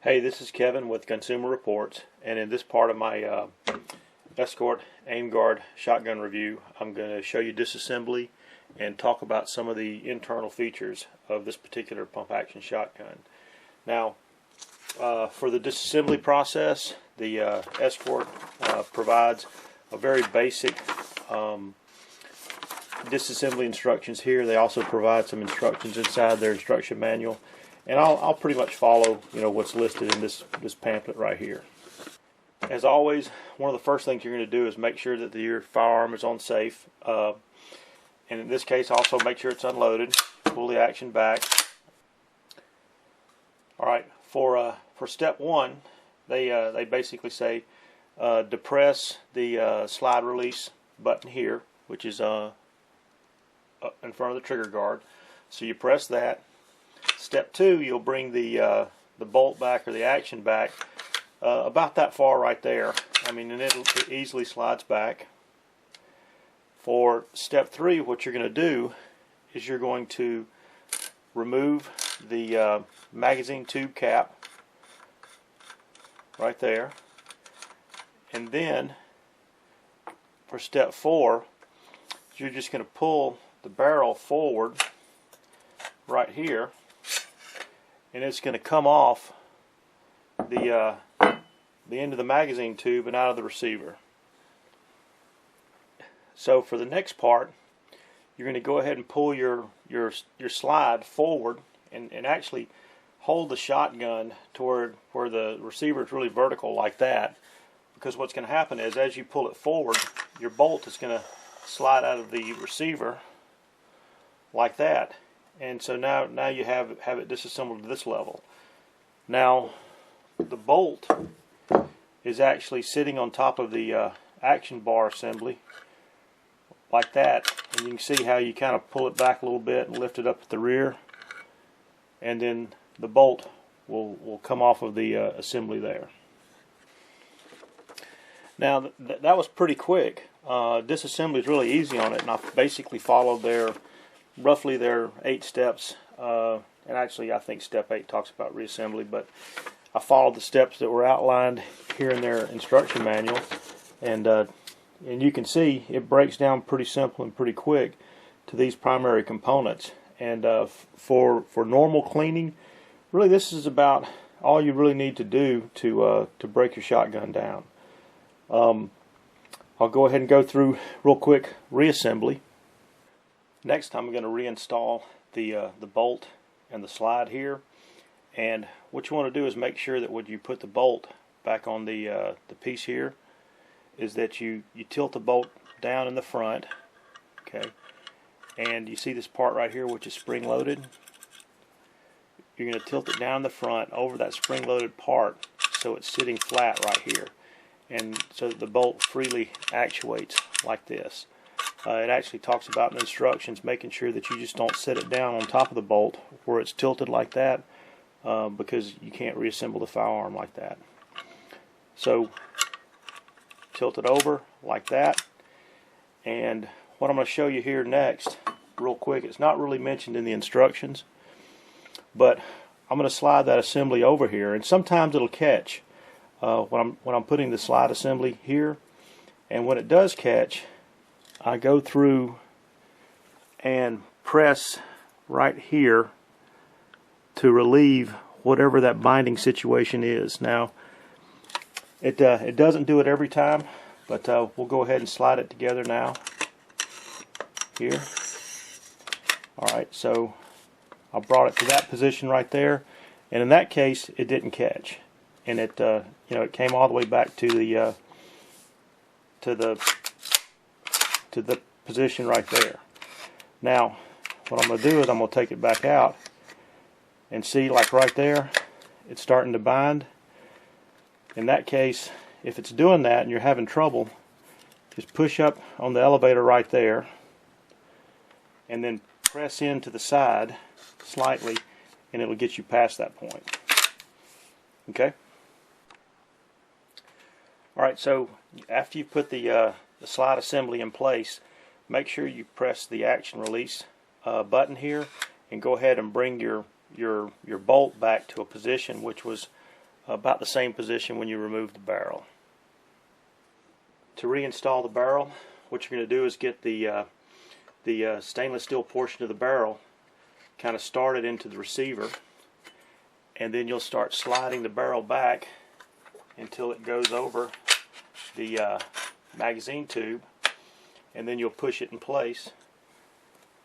Hey, this is Kevin with Consumer Reports, and in this part of my Escort AimGuard shotgun review, I'm going to show you disassembly and talk about some of the internal features of this particular pump action shotgun. Now, for the disassembly process, the Escort provides a very basic disassembly instructions here. They also provide some instructions inside their instruction manual. And I'll pretty much follow, what's listed in this pamphlet right here. As always, one of the first things you're going to do is make sure that your firearm is on safe, and in this case, also make sure it's unloaded. Pull the action back. All right, for step one, they basically say depress the slide release button here, which is in front of the trigger guard. So you press that. Step two, you'll bring the bolt back or the action back about that far right there. And it easily slides back. For step three, what you're going to do is you're going to remove the magazine tube cap right there. And then for step four, you're just going to pull the barrel forward right here, and it's going to come off the end of the magazine tube and out of the receiver. So for the next part, you're going to go ahead and pull your slide forward and actually hold the shotgun toward where the receiver is really vertical like that, because what's going to happen is as you pull it forward, your bolt is going to slide out of the receiver like that. And so now you have it disassembled to this level. Now the bolt is actually sitting on top of the action bar assembly like that, and you can see how you kind of pull it back a little bit and lift it up at the rear, and then the bolt will come off of the assembly there. Now that was pretty quick. Disassembly is really easy on it, and I basically followed roughly their 8 steps, and actually I think step 8 talks about reassembly, but I followed the steps that were outlined here in their instruction manual, and you can see it breaks down pretty simple and pretty quick to these primary components. And for normal cleaning, really this is about all you really need to do to break your shotgun down. I'll go ahead and go through real quick reassembly. Next, I'm going to reinstall the bolt and the slide here, and what you want to do is make sure that when you put the bolt back on the piece here, is that you tilt the bolt down in the front, okay, and you see this part right here which is spring loaded. You're going to tilt it down the front over that spring loaded part so it's sitting flat right here, and so that the bolt freely actuates like this. It actually talks about in the instructions making sure that you just don't set it down on top of the bolt where it's tilted like that, because you can't reassemble the firearm like that. So tilt it over like that, and what I'm going to show you here next real quick, it's not really mentioned in the instructions, but I'm going to slide that assembly over here, and sometimes it'll catch when I'm putting the slide assembly here, and when it does catch, I go through and press right here to relieve whatever that binding situation is. Now it doesn't do it every time, but we'll go ahead and slide it together now here. Alright, so I brought it to that position right there, and in that case it didn't catch, and it it came all the way back to the position right there. Now what I'm going to do is I'm going to take it back out and see, like right there, it's starting to bind. In that case, if it's doing that and you're having trouble, just push up on the elevator right there and then press into the side slightly, and it'll get you past that point. Okay? Alright, so after you put the slide assembly in place, make sure you press the action release button here and go ahead and bring your bolt back to a position which was about the same position when you remove the barrel. To reinstall the barrel, what you're going to do is get the stainless steel portion of the barrel kind of started into the receiver, and then you'll start sliding the barrel back until it goes over the magazine tube, and then you'll push it in place.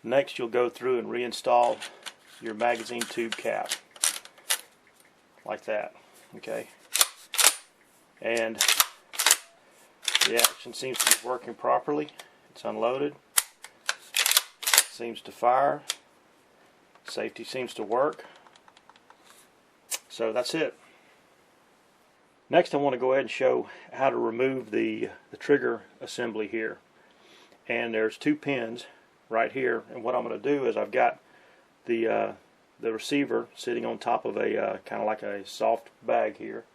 Next, you'll go through and reinstall your magazine tube cap like that. Okay, and the action seems to be working properly. It's unloaded, seems to fire, safety seems to work. So that's it. Next, I want to go ahead and show how to remove the trigger assembly here. And there's two pins right here, and what I'm going to do is I've got the receiver sitting on top of a kind of like a soft bag here,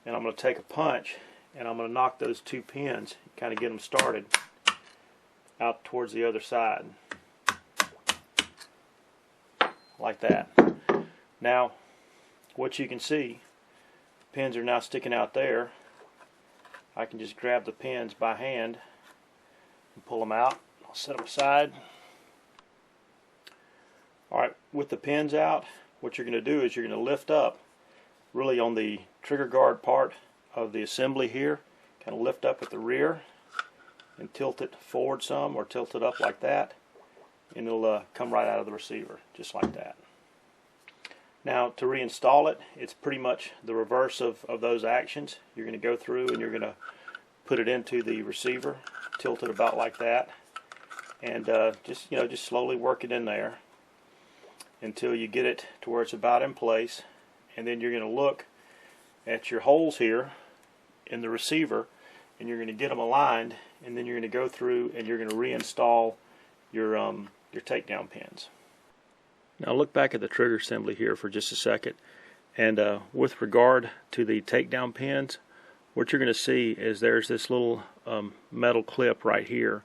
and I'm going to take a punch and I'm going to knock those two pins, kind of get them started out towards the other side like that. Now what you can see, pins are now sticking out there. I can just grab the pins by hand and pull them out. I'll set them aside. Alright, with the pins out, what you're going to do is you're going to lift up really on the trigger guard part of the assembly here, kind of lift up at the rear and tilt it forward some, or tilt it up like that, and it'll come right out of the receiver just like that. Now to reinstall it, it's pretty much the reverse of those actions. You're going to go through and you're going to put it into the receiver, tilt it about like that, and just slowly work it in there until you get it to where it's about in place. And then you're going to look at your holes here in the receiver, and you're going to get them aligned, and then you're going to go through and you're going to reinstall your takedown pins. Now look back at the trigger assembly here for just a second, and with regard to the takedown pins, what you're going to see is there's this little metal clip right here,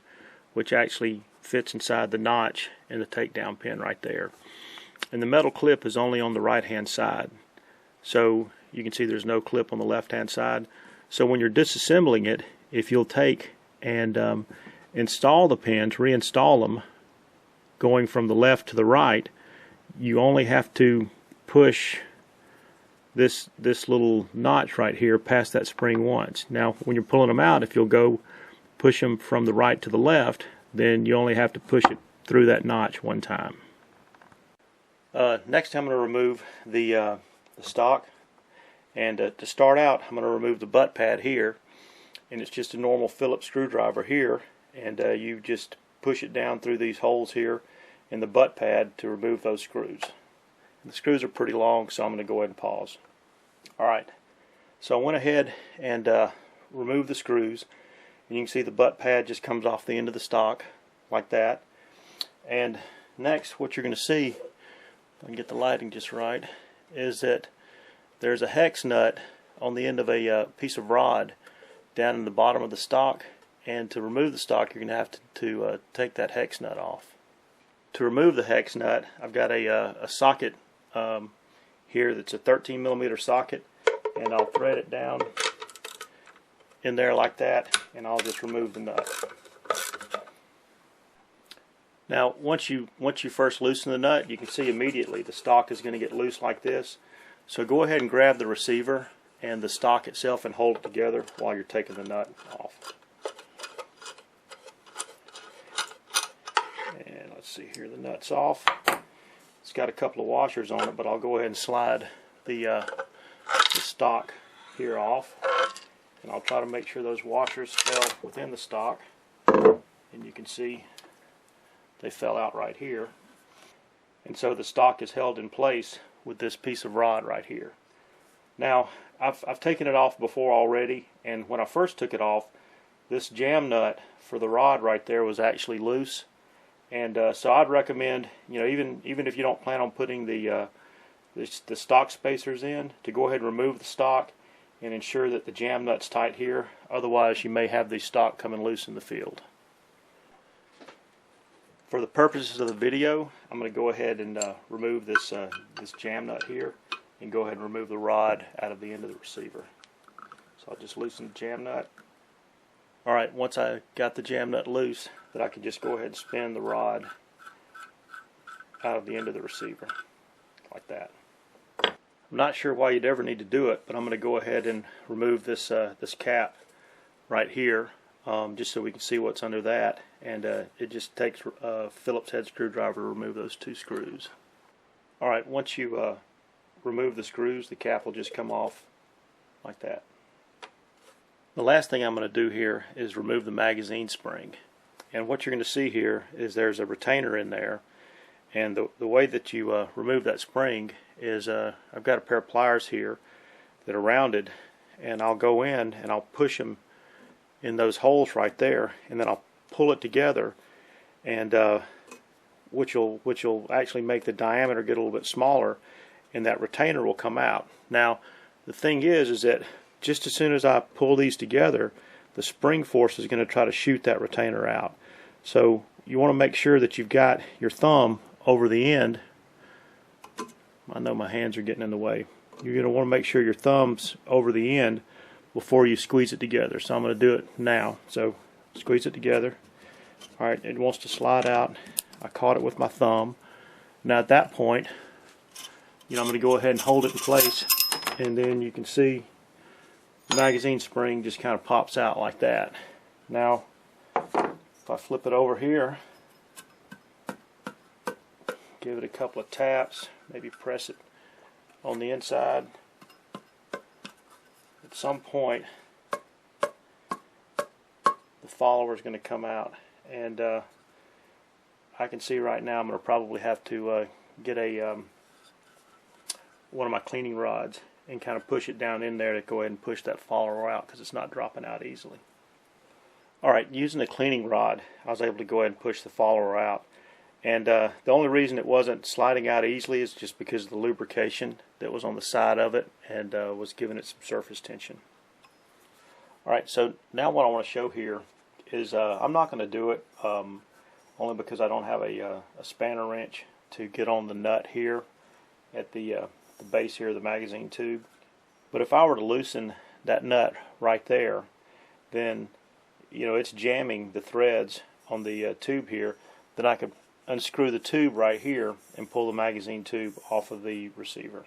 which actually fits inside the notch in the takedown pin right there. And the metal clip is only on the right hand side, so you can see there's no clip on the left hand side. So when you're disassembling it, if you'll take and install the pins, reinstall them going from the left to the right, you only have to push this little notch right here past that spring once. Now when you're pulling them out, if you'll go push them from the right to the left, then you only have to push it through that notch one time. Next I'm going to remove the stock, and to start out I'm going to remove the butt pad here, and it's just a normal Phillips screwdriver here, and you just push it down through these holes here in the butt pad to remove those screws. The screws are pretty long, so I'm going to go ahead and pause. Alright, so I went ahead and removed the screws, and you can see the butt pad just comes off the end of the stock like that. And next what you're going to see, if I can get the lighting just right, is that there's a hex nut on the end of a piece of rod down in the bottom of the stock, and to remove the stock you're going to have to take that hex nut off. To remove the hex nut, I've got a socket here that's a 13mm socket, and I'll thread it down in there like that, and I'll just remove the nut. Now once you first loosen the nut, you can see immediately the stock is going to get loose like this. So go ahead and grab the receiver and the stock itself and hold it together while you're taking the nut off. And let's see here, the nut's off. It's got a couple of washers on it, but I'll go ahead and slide the stock here off, and I'll try to make sure those washers fell within the stock, and you can see they fell out right here. And so the stock is held in place with this piece of rod right here. Now I've taken it off before already, and when I first took it off, this jam nut for the rod right there was actually loose. And so I'd recommend, even if you don't plan on putting the stock spacers in, to go ahead and remove the stock and ensure that the jam nut's tight here. Otherwise you may have the stock coming loose in the field. For the purposes of the video, I'm going to go ahead and remove this jam nut here, and go ahead and remove the rod out of the end of the receiver. So I'll just loosen the jam nut. Alright, once I got the jam nut loose, then I can just go ahead and spin the rod out of the end of the receiver, like that. I'm not sure why you'd ever need to do it, but I'm going to go ahead and remove this this cap right here, just so we can see what's under that. And it just takes a Phillips head screwdriver to remove those two screws. Alright, once you remove the screws, the cap will just come off like that. The last thing I'm going to do here is remove the magazine spring. And what you're going to see here is there's a retainer in there. And the way that you remove that spring is I've got a pair of pliers here that are rounded, and I'll go in and I'll push them in those holes right there, and then I'll pull it together, and which will actually make the diameter get a little bit smaller, and that retainer will come out. Now the thing is that just as soon as I pull these together, the spring force is going to try to shoot that retainer out. So you want to make sure that you've got your thumb over the end. I know my hands are getting in the way. You're going to want to make sure your thumb's over the end before you squeeze it together. So I'm going to do it now. So squeeze it together. Alright, it wants to slide out. I caught it with my thumb. Now at that point, I'm going to go ahead and hold it in place, and then you can see the magazine spring just kind of pops out like that. Now if I flip it over here, give it a couple of taps, maybe press it on the inside. At some point the follower is going to come out, and I can see right now I'm going to probably have to get a one of my cleaning rods and kind of push it down in there to go ahead and push that follower out, because it's not dropping out easily. Alright, using a cleaning rod, I was able to go ahead and push the follower out. And the only reason it wasn't sliding out easily is just because of the lubrication that was on the side of it, and was giving it some surface tension. Alright, so now what I want to show here is I'm not going to do it only because I don't have a spanner wrench to get on the nut here at the base here of the magazine tube. But if I were to loosen that nut right there, then it's jamming the threads on the tube here. Then I could unscrew the tube right here and pull the magazine tube off of the receiver.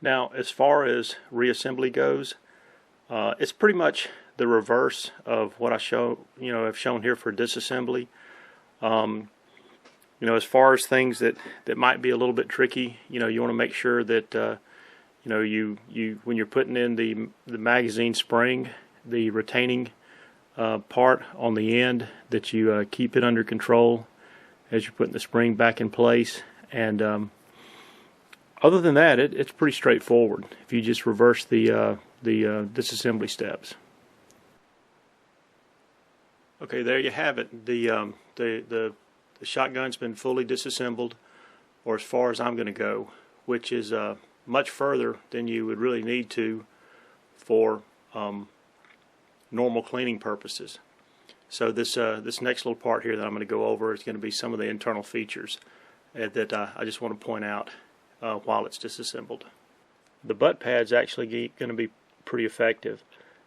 Now as far as reassembly goes, it's pretty much the reverse of what I have shown here for disassembly. As far as things that might be a little bit tricky, you want to make sure that you when you're putting in the magazine spring, the retaining part on the end, that you keep it under control as you're putting the spring back in place. And other than that, it's pretty straightforward if you just reverse the disassembly steps. Okay, there you have it. The shotgun's been fully disassembled, or as far as I'm going to go, which is much further than you would really need to for normal cleaning purposes. So this next little part here that I'm going to go over is going to be some of the internal features that I just want to point out while it's disassembled. The butt pad's actually going to be pretty effective,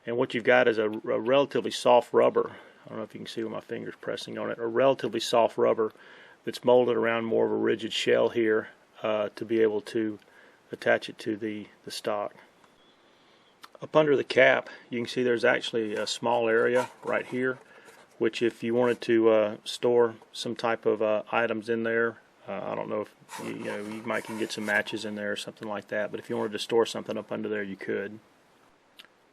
and what you've got is a relatively soft rubber. I don't know if you can see with my fingers pressing on it. A relatively soft rubber that's molded around more of a rigid shell here to be able to attach it to the stock. Up under the cap, you can see there's actually a small area right here, which if you wanted to store some type of items in there, I don't know if you might can get some matches in there or something like that, but if you wanted to store something up under there, you could.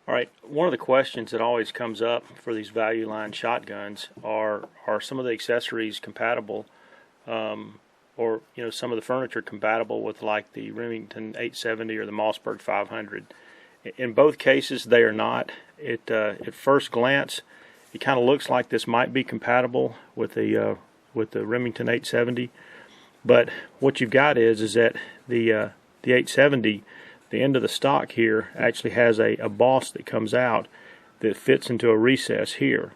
Alright, one of the questions that always comes up for these value line shotguns are some of the accessories compatible, or some of the furniture compatible with, like the Remington 870 or the Mossberg 500. In both cases, they are not. At first glance, it kind of looks like this might be compatible with the Remington 870, but what you've got is that the 870, the end of the stock here, actually has a boss that comes out that fits into a recess here,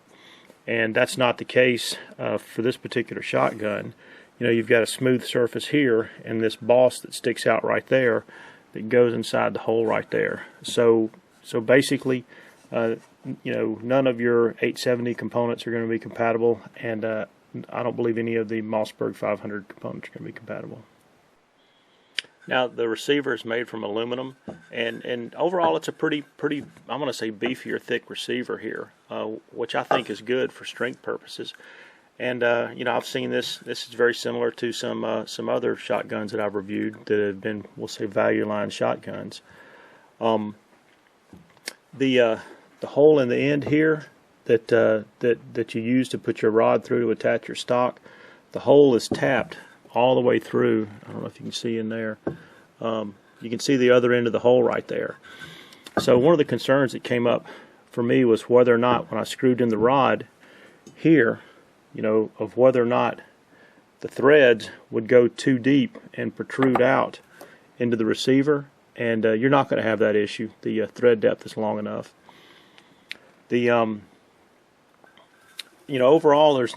and that's not the case for this particular shotgun. you've got a smooth surface here and this boss that sticks out right there that goes inside the hole right there. So basically, none of your 870 components are going to be compatible, and I don't believe any of the Mossberg 500 components are going to be compatible. Now, the receiver is made from aluminum, and overall it's a pretty I'm going to say beefier, thick receiver here, which I think is good for strength purposes. And I've seen this. This is very similar to some other shotguns that I've reviewed that have been, we'll say, value line shotguns. The hole in the end here that you use to put your rod through to attach your stock, the hole is tapped all the way through. I don't know if you can see in there. You can see the other end of the hole right there. So one of the concerns that came up for me was whether or not, when I screwed in the rod here, of whether or not the threads would go too deep and protrude out into the receiver, and you're not going to have that issue. The thread depth is long enough. The overall, there's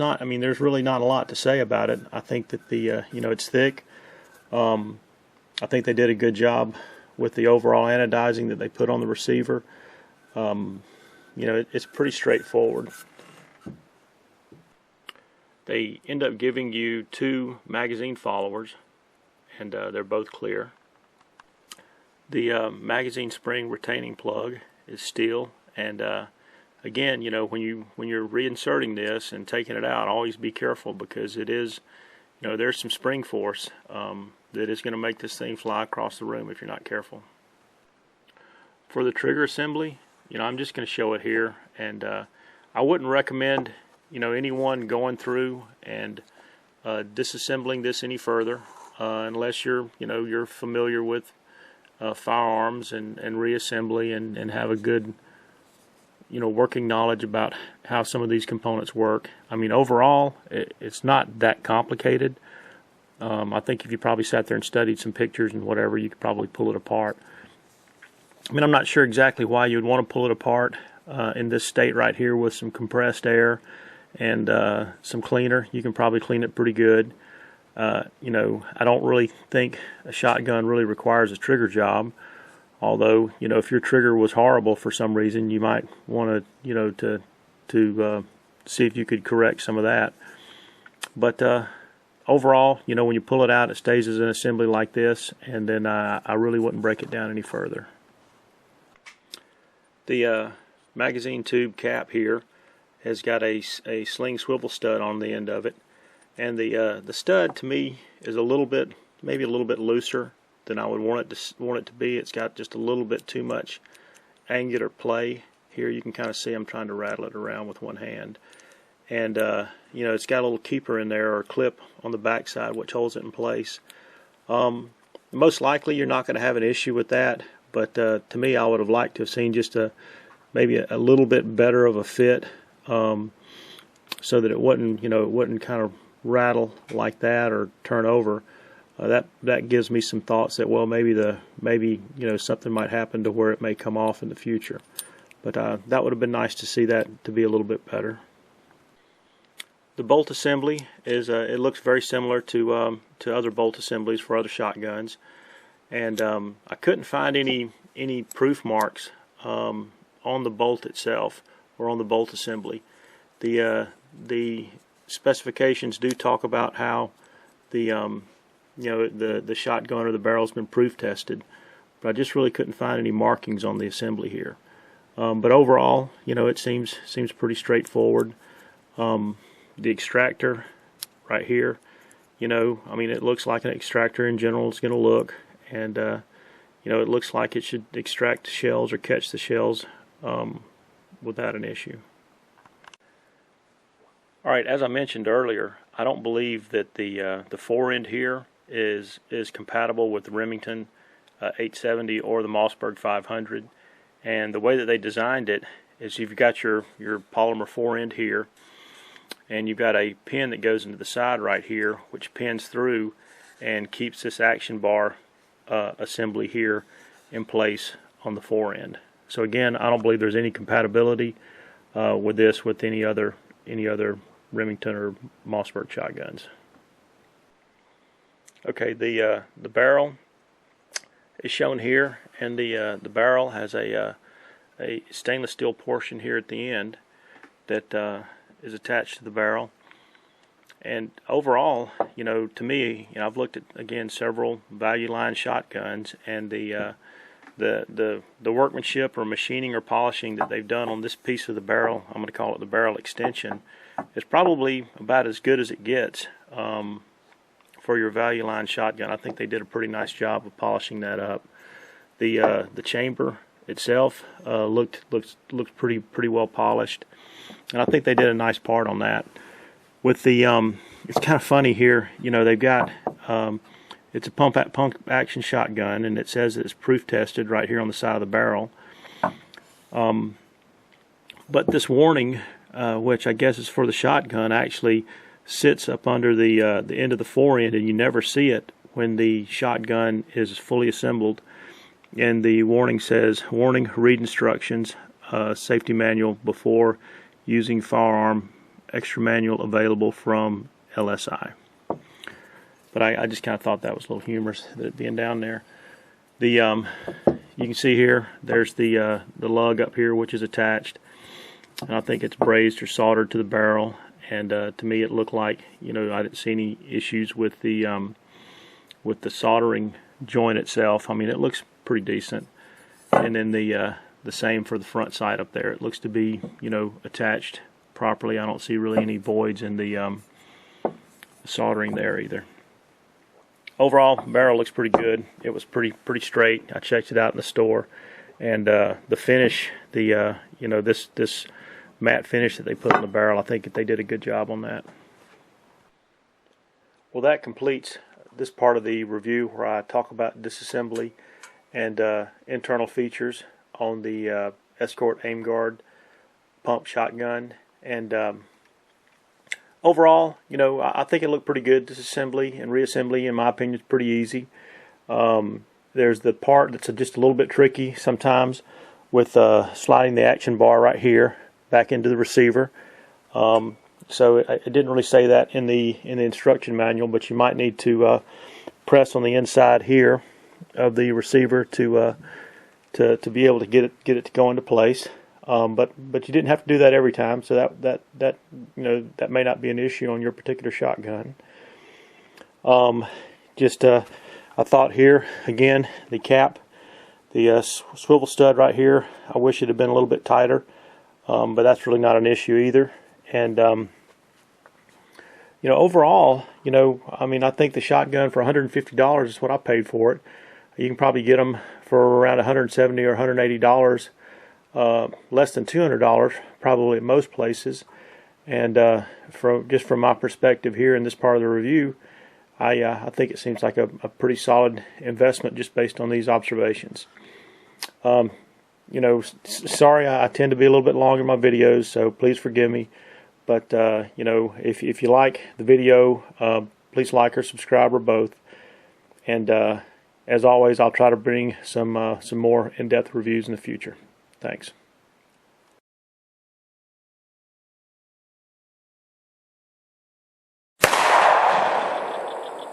really not a lot to say about it. I think that it's thick. I think they did a good job with the overall anodizing that they put on the receiver. It's pretty straightforward. They end up giving you 2 magazine followers, and they're both clear. The magazine spring retaining plug is steel, and again, when you're reinserting this and taking it out, always be careful, because it is, there's some spring force that is going to make this thing fly across the room if you're not careful. For the trigger assembly, I'm just going to show it here, and I wouldn't recommend anyone going through and disassembling this any further unless you're familiar with firearms and reassembly and have a good working knowledge about how some of these components work. Overall, it's not that complicated. I think if you probably sat there and studied some pictures and whatever, you could probably pull it apart. I'm not sure exactly why you would want to pull it apart in this state right here with some compressed air and some cleaner. You can probably clean it pretty good. I don't really think a shotgun really requires a trigger job. Although, if your trigger was horrible for some reason, you might want to, to see if you could correct some of that. But overall, when you pull it out, it stays as an assembly like this, and then I really wouldn't break it down any further. The magazine tube cap here has got a sling swivel stud on the end of it, and the stud to me is maybe a little bit looser than I would want it to be. It's got just a little bit too much angular play here. You can kind of see I'm trying to rattle it around with one hand, and it's got a little keeper in there, or clip on the back side, which holds it in place. Most likely you're not going to have an issue with that, but to me, I would have liked to have seen just maybe a little bit better of a fit, so that it wouldn't kind of rattle like that or turn over. That gives me some thoughts that, well, maybe something might happen to where it may come off in the future. But that would have been nice to see that to be a little bit better. The bolt assembly is it looks very similar to other bolt assemblies for other shotguns, and I couldn't find any proof marks on the bolt itself or on the bolt assembly. The specifications do talk about how the shotgun or the barrel's been proof tested, but I just really couldn't find any markings on the assembly here. But overall, it seems pretty straightforward. The extractor right here, it looks like an extractor in general is going to look, and it looks like it should extract the shells or catch the shells without an issue. Alright, as I mentioned earlier, I don't believe that the fore-end here is compatible with the Remington 870 or the Mossberg 500, and the way that they designed it is you've got your polymer fore-end here, and you've got a pin that goes into the side right here, which pins through and keeps this action bar assembly here in place on the fore-end. So again, I don't believe there's any compatibility with this with any other Remington or Mossberg shotguns. Okay, the barrel is shown here, and the barrel has a stainless steel portion here at the end that is attached to the barrel. And overall, to me, I've looked at, again, several value line shotguns, and the workmanship or machining or polishing that they've done on this piece of the barrel, I'm going to call it the barrel extension, is probably about as good as it gets for your value line shotgun. I think they did a pretty nice job of polishing that up. The chamber itself looked pretty well polished, and I think they did a nice part on that. With the it's kind of funny here, they've got it's a pump action shotgun, and it says it's proof tested right here on the side of the barrel. But this warning, which I guess is for the shotgun, actually sits up under the end of the forend, and you never see it when the shotgun is fully assembled. And the warning says, "Warning: read instructions, safety manual before using firearm. Extra manual available from LSI." But I just kind of thought that was a little humorous, that it being down there. You can see here, there's the lug up here, which is attached, and I think it's brazed or soldered to the barrel. And to me, it looked like, I didn't see any issues with the soldering joint itself. I mean, it looks pretty decent. And then the same for the front side up there. It looks to be, attached properly. I don't see really any voids in the soldering there either. Overall, barrel looks pretty good. It was pretty straight. I checked it out in the store, and the finish, this matte finish that they put on the barrel, I think that they did a good job on that. Well, that completes this part of the review where I talk about disassembly and internal features on the Escort AimGuard pump shotgun. And overall, I think it looked pretty good. Disassembly and reassembly, in my opinion, is pretty easy. There's the part that's just a little bit tricky sometimes with sliding the action bar right here back into the receiver. So it didn't really say that in the instruction manual, but you might need to press on the inside here of the receiver to be able to get it to go into place. But you didn't have to do that every time, so that may not be an issue on your particular shotgun. I thought here again, the cap, the swivel stud right here, I wish it had been a little bit tighter, but that's really not an issue either. And overall, I mean, I think the shotgun for $150 is what I paid for it. You can probably get them for around $170 or $180. Less than $200 probably at most places. And from my perspective here in this part of the review, I think it seems like a pretty solid investment just based on these observations. Sorry, I tend to be a little bit longer in my videos, so please forgive me. But if you like the video, please like or subscribe or both. And as always, I'll try to bring some more in-depth reviews in the future. Thanks.